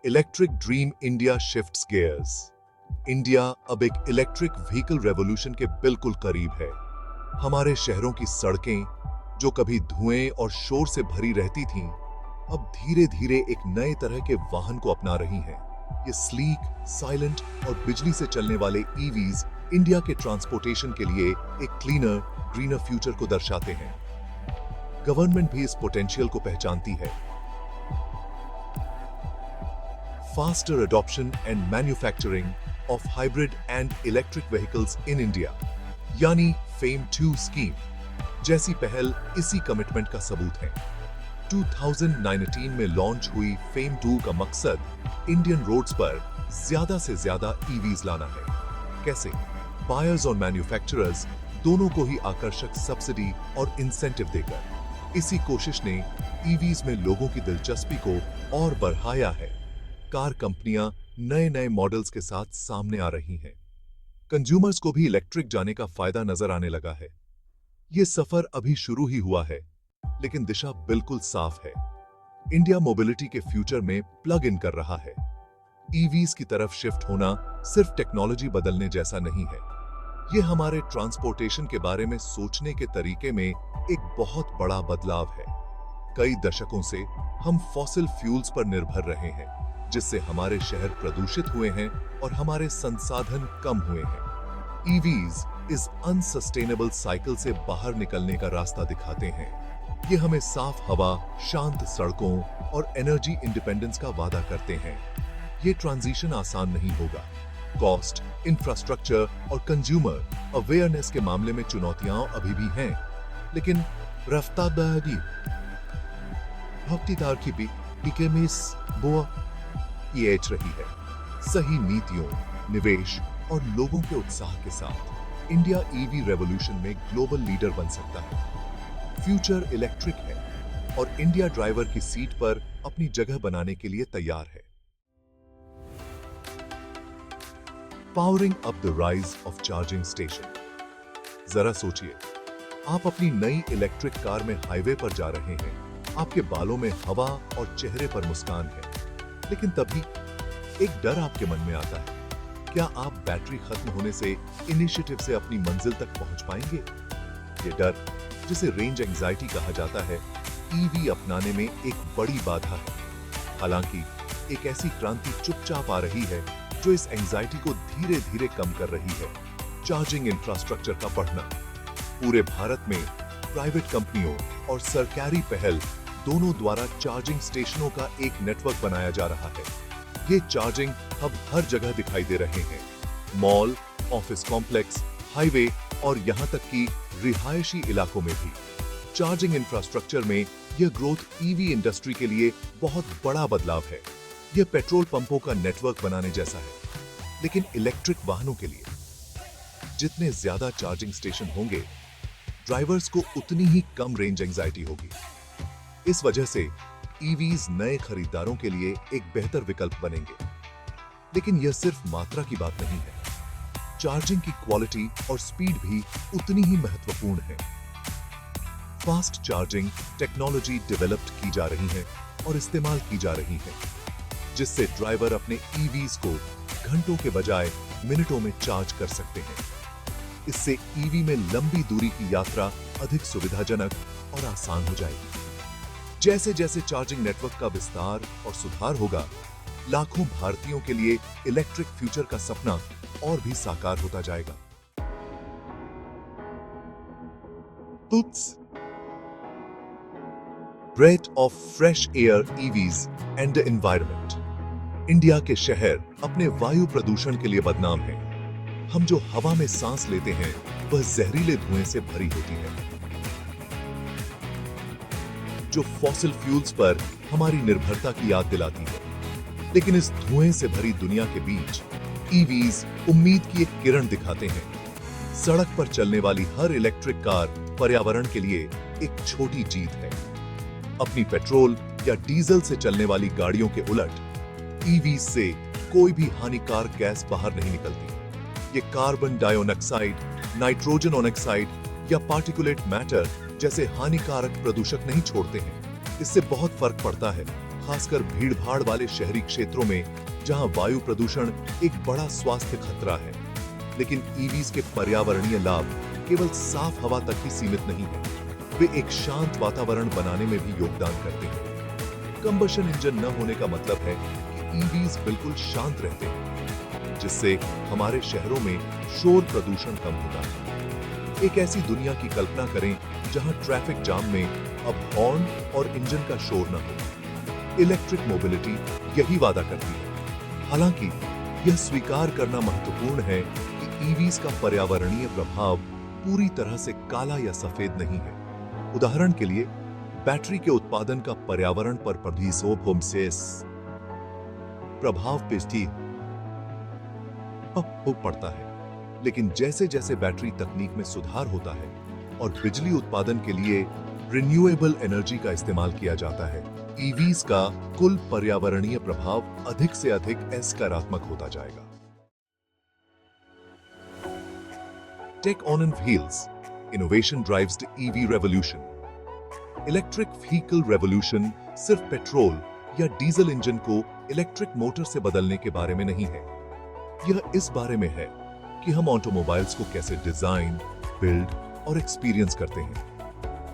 Electric dream India shifts gears. India अब एक electric vehicle revolution के बिल्कुल करीब है। हमारे शहरों की सड़कें जो कभी धुएं और शोर से भरी रहती थीं, अब धीरे धीरे एक नए तरह के वाहन को अपना रही हैं। ये स्लीक, साइलेंट और बिजली से चलने वाले ईवीज इंडिया के ट्रांसपोर्टेशन के लिए एक क्लीनर, ग्रीनर फ्यूचर को दर्शाते हैं। गवर्नमेंट भी इस पोटेंशियल को पहचानती है। Faster adoption and manufacturing of hybrid and electric vehicles in India, यानी FAME 2 स्कीम जैसी पहल इसी कमिटमेंट का सबूत है। 2019 में लॉन्च हुई FAME 2 का मकसद इंडियन रोड्स पर ज्यादा से ज्यादा ईवीज लाना है। कैसे? बायर्स और मैन्युफैक्चरर्स दोनों को ही आकर्षक सब्सिडी और इंसेंटिव देकर। इसी कोशिश ने ईवीज में लोगों की दिलचस्पी को और बढ़ाया है। कार कंपनियां नए नए मॉडल्स के साथ सामने आ रही हैं। कंज्यूमर्स को भी इलेक्ट्रिक जाने का फायदा नजर आने लगा है। यह सफर अभी शुरू ही हुआ है, लेकिन दिशा बिल्कुल साफ है। इंडिया मोबिलिटी के फ्यूचर में प्लग इन कर रहा है। ईवीज की तरफ शिफ्ट होना सिर्फ टेक्नोलॉजी बदलने जैसा नहीं है, यह हमारे ट्रांसपोर्टेशन के बारे में सोचने के तरीके में एक बहुत बड़ा बदलाव है। कई दशकों से हम फॉसिल फ्यूल्स पर निर्भर रहे हैं, जिससे हमारे शहर प्रदूषित हुए हैं और हमारे संसाधन कम हुए हैं। ईवीज इस अनसस्टेनेबल साइकिल से बाहर निकलने का रास्ता दिखाते हैं। ये हमें साफ हवा, शांत सड़कों और एनर्जी इंडिपेंडेंस का वादा करते हैं। ये ट्रांजिशन आसान नहीं होगा। कॉस्ट, इंफ्रास्ट्रक्चर और कंज्यूमर अवेयरनेस के मामले में चुनौतियां अभी भी हैं, लेकिन रफ्तार भक्तिदार की बीकेमिस बोआ एच रही है। सही नीतियों, निवेश और लोगों के उत्साह के साथ इंडिया ईवी रेवोल्यूशन में ग्लोबल लीडर बन सकता है। फ्यूचर इलेक्ट्रिक है और इंडिया ड्राइवर की सीट पर अपनी जगह बनाने के लिए तैयार है। Powering up the rise of charging station. जरा सोचिए, आप अपनी नई इलेक्ट्रिक कार में हाईवे पर जा रहे हैं। आपके बालों में हवा और चेहरे पर मुस्कान है, लेकिन तभी एक डर आपके मन में आता है। क्या आप बैटरी खत्म होने से इनिशिएटिव से अपनी मंजिल तक पहुंच पाएंगे? ये डर, जिसे रेंज एंजाइटी कहा जाता है, ईवी अपनाने में एक बड़ी बाधा है। हालांकि एक ऐसी क्रांति चुपचाप आ रही है जो इस एंजाइटी को धीरे धीरे कम कर रही है। चार्जिंग इंफ्रास्ट्रक्चर का बढ़ना। पूरे भारत में प्राइवेट कंपनियों और सरकारी पहल दोनों द्वारा चार्जिंग स्टेशनों का एक नेटवर्क बनाया जा रहा है। ये चार्जिंग हब हर जगह दिखाई दे रहे हैं। मॉल, ऑफिस कॉम्प्लेक्स, हाईवे और यहां तक कि रिहायशी इलाकों में भी। चार्जिंग इंफ्रास्ट्रक्चर में यह ग्रोथ ईवी इंडस्ट्री के लिए बहुत बड़ा बदलाव है। यह पेट्रोल पंपों का नेटवर्क बनाने जैसा है, लेकिन इलेक्ट्रिक वाहनों के लिए। जितने ज्यादा चार्जिंग स्टेशन होंगे, ड्राइवर्स को उतनी ही कम रेंज एंजाइटी होगी। इस वजह से ईवीज नए खरीदारों के लिए एक बेहतर विकल्प बनेंगे। लेकिन यह सिर्फ मात्रा की बात नहीं है। चार्जिंग की क्वालिटी और स्पीड भी उतनी ही महत्वपूर्ण है। फास्ट चार्जिंग टेक्नोलॉजी डेवलप्ड की जा रही है और इस्तेमाल की जा रही है, जिससे ड्राइवर अपने ईवीज को घंटों के बजाय मिनटों में चार्ज कर सकते हैं। इससे ईवी में लंबी दूरी की यात्रा अधिक सुविधाजनक और आसान हो जाएगी। जैसे जैसे चार्जिंग नेटवर्क का विस्तार और सुधार होगा, लाखों भारतीयों के लिए इलेक्ट्रिक फ्यूचर का सपना और भी साकार होता जाएगा। Breath of fresh air EVs and the environment. India के शहर अपने वायु प्रदूषण के लिए बदनाम हैं। हम जो हवा में सांस लेते हैं, वह जहरीले धुएं से भरी होती है, जो फॉसिल फ्यूल्स पर हमारी निर्भरता की याद दिलाती है। लेकिन इस धुएं से भरी दुनिया के बीच ईवीज उम्मीद की एक किरण दिखाते हैं। सड़क पर चलने वाली हर इलेक्ट्रिक कार पर्यावरण के लिए एक छोटी जीत है। अपनी पेट्रोल या डीजल से चलने वाली गाड़ियों के उलट ईवीज से कोई भी हानिकारक गैस बाहर नहीं निकलती। ये कार्बन डाइऑक्साइड, नाइट्रोजन ऑक्साइड या पार्टिकुलेट मैटर जैसे हानिकारक प्रदूषक नहीं छोड़ते हैं। इससे बहुत फर्क पड़ता है खासकर भीड़भाड़ वाले शहरी क्षेत्रों में जहां वायु प्रदूषण एक बड़ा स्वास्थ्य खतरा है। लेकिन ईवीज के पर्यावरणीय लाभ केवल साफ हवा तक ही सीमित नहीं है, वे एक शांत वातावरण बनाने में भी योगदान करते हैं। कंबशन इंजन न होने का मतलब है कि ईवीज बिल्कुल शांत रहते हैं, जिससे हमारे शहरों में शोर प्रदूषण कम होता है। एक ऐसी दुनिया की कल्पना करें जहां ट्रैफिक जाम में अब हॉर्न और इंजन का शोर न हो। इलेक्ट्रिक मोबिलिटी यही वादा करती है। हालांकि यह स्वीकार करना महत्वपूर्ण है कि ईवीज का पर्यावरणीय प्रभाव पूरी तरह से काला या सफेद नहीं है। उदाहरण के लिए, बैटरी के उत्पादन का पर्यावरण पर प्रभाव पेस्टी हो पड़ता है। लेकिन जैसे जैसे बैटरी तकनीक में सुधार होता है और बिजली उत्पादन के लिए रिन्यूएबल एनर्जी का इस्तेमाल किया जाता है, ईवीज का कुल पर्यावरणीय प्रभाव अधिक से अधिक सकारात्मक होता जाएगा। Take on and wheels, innovation drives the EV revolution. Electric vehicle revolution सिर्फ पेट्रोल या डीजल इंजन को इलेक्ट्रिक मोटर से बदलने के बारे में नहीं है। यह इस बारे में है कि हम ऑटोमोबाइल्स को कैसे डिजाइन, बिल्ड और एक्सपीरियंस करते हैं।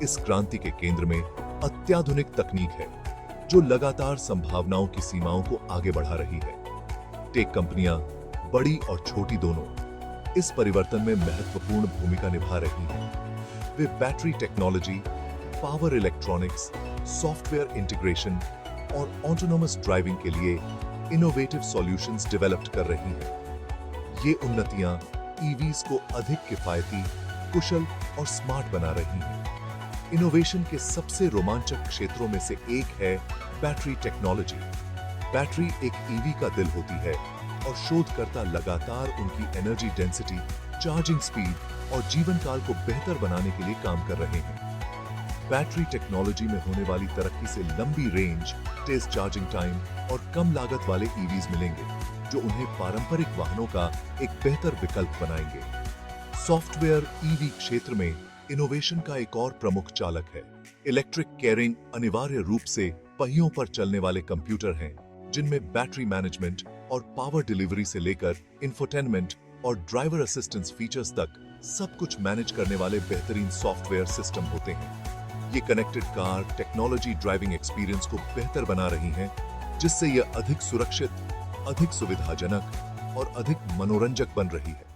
इस क्रांति के केंद्र में अत्याधुनिक तकनीक है जो लगातार संभावनाओं की सीमाओं को आगे बढ़ा रही है। टेक कंपनियां, बड़ी और छोटी दोनों, इस परिवर्तन में महत्वपूर्ण भूमिका निभा रही हैं। वे battery technology, power electronics, software integration और ऑटोनोमस ड्राइविंग के लिए इनोवेटिव सॉल्यूशंस डेवलप कर रही हैं। ये उन्नतियां ईवीज को अधिक किफायती, कुशल और स्मार्ट बना रही हैं। इनोवेशन के सबसे रोमांचक क्षेत्रों में से एक है बैटरी टेक्नोलॉजी। बैटरी एक ईवी का दिल होती है और शोधकर्ता लगातार उनकी एनर्जी डेंसिटी, चार्जिंग स्पीड और जीवन काल को बेहतर बनाने के लिए काम कर रहे हैं। बैटरी टेक्नोलॉजी में होने वाली तरक्की से लंबी रेंज, तेज चार्जिंग टाइम और कम लागत वाले ईवीज मिलेंगे, जो उन्हें पारंपरिक वाहनों का एक बेहतर विकल्प बनाएंगे। सॉफ्टवेयर ईवी क्षेत्र में इनोवेशन का एक और प्रमुख चालक है। इलेक्ट्रिक कैरिंग अनिवार्य रूप से पहियों पर चलने वाले कंप्यूटर हैं, जिनमें बैटरी मैनेजमेंट और पावर डिलीवरी से लेकर इंफोटेनमेंट और ड्राइवर असिस्टेंस फीचर्स तक सब कुछ मैनेज करने वाले बेहतरीन सॉफ्टवेयर सिस्टम होते हैं। ये connected car technology driving experience को बेहतर बना रही हैं, जिससे यह अधिक सुरक्षित, अधिक सुविधाजनक और अधिक मनोरंजक बन रही है।